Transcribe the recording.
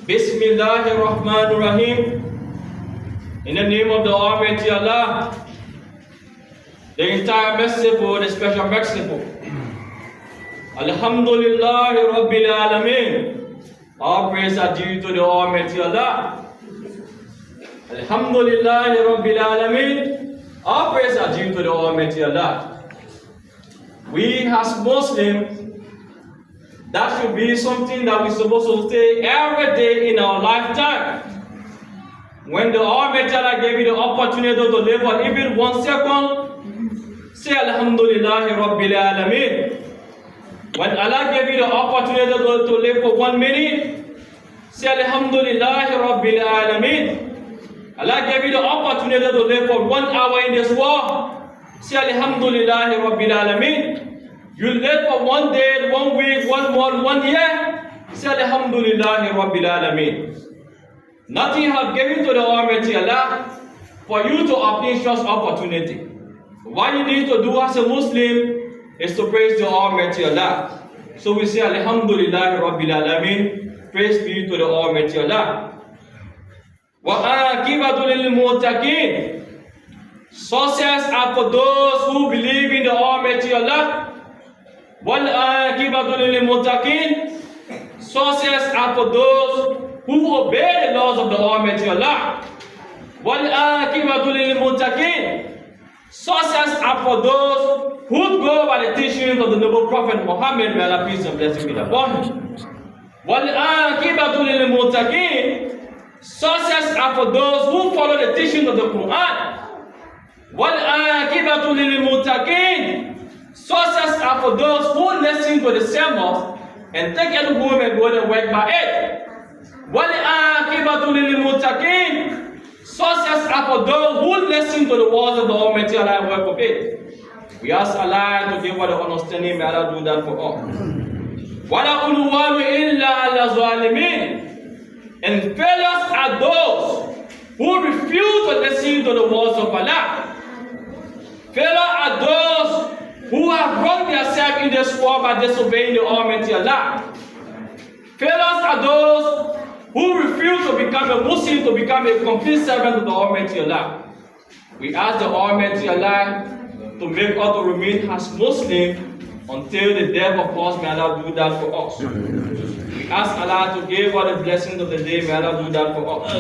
Bismillahir Rahmanir Rahim. In the name of the Almighty Allah, the entire merciful, the special merciful. Alhamdulillahi Rabbil Alameen. All praise are due to the Almighty Allah. Alhamdulillahi Rabbil Alameen. All praise are due to the Almighty Allah. We as Muslims, that should be something that we're supposed to say every day in our lifetime. When the Almighty Allah gave you the opportunity to live for even 1 second, say Alhamdulillahi Rabbil Alameen. When Allah gave you the opportunity to live for 1 minute, say Alhamdulillahi Rabbil Alameen. Allah gave you the opportunity to live for 1 hour in this world, say Alhamdulillahi Rabbil Alameen. You live for 1 day, 1 week, 1 month, 1 year, say Alhamdulillahi Rabbil Alameen. Nothing has given to the Almighty Allah for you to obtain such opportunity. What you need to do as a Muslim is to praise the Almighty Allah. So we say Alhamdulillahi Rabbil Alameen. Praise be to the Almighty Allah. وَآكِبَةُ لِلْمُتَّقِينَ. Success are for those who believe in the Almighty Allah. وَالْآكِبَةُ لِلْمُتَّقِينَ. Success are for those who obey the laws of the Almighty Allah. وَالْآكِبَةُ لِلْمُتَّقِينَ. Success are for those who go by the teachings of the noble Prophet Muhammad, may Allah peace and blessing be upon him. وَالْآكِبَةُ لِلْمُتَّقِينَ. Success are for those who follow the teachings of the Quran. وَالْآكِبَةُ لِلْمُتَّقِينَ. Success are for those who listen to the sermons and take it home and go and work by it. وَالْآكِبَةُ لِلْمُتَّقِينَ. Success are for those who listen to the words of the Almighty Allah and work of it. We ask Allah to give us the understanding. May Allah do that for us. وَلَا أُلْوَانُ إِلَّا عَلَى الظَّالِمِينَ. And failures are those who refuse to listen to the words of Allah. Failures are those who have wronged themselves in this world by disobeying the Almighty Allah. Failures are those who refuse to become a Muslim, to become a complete servant of the Almighty Allah. We ask the Almighty Allah to make us to remain as Muslim until the death of us. May Allah do that for us. We ask Allah to give us the blessings of the day. May Allah do that for us.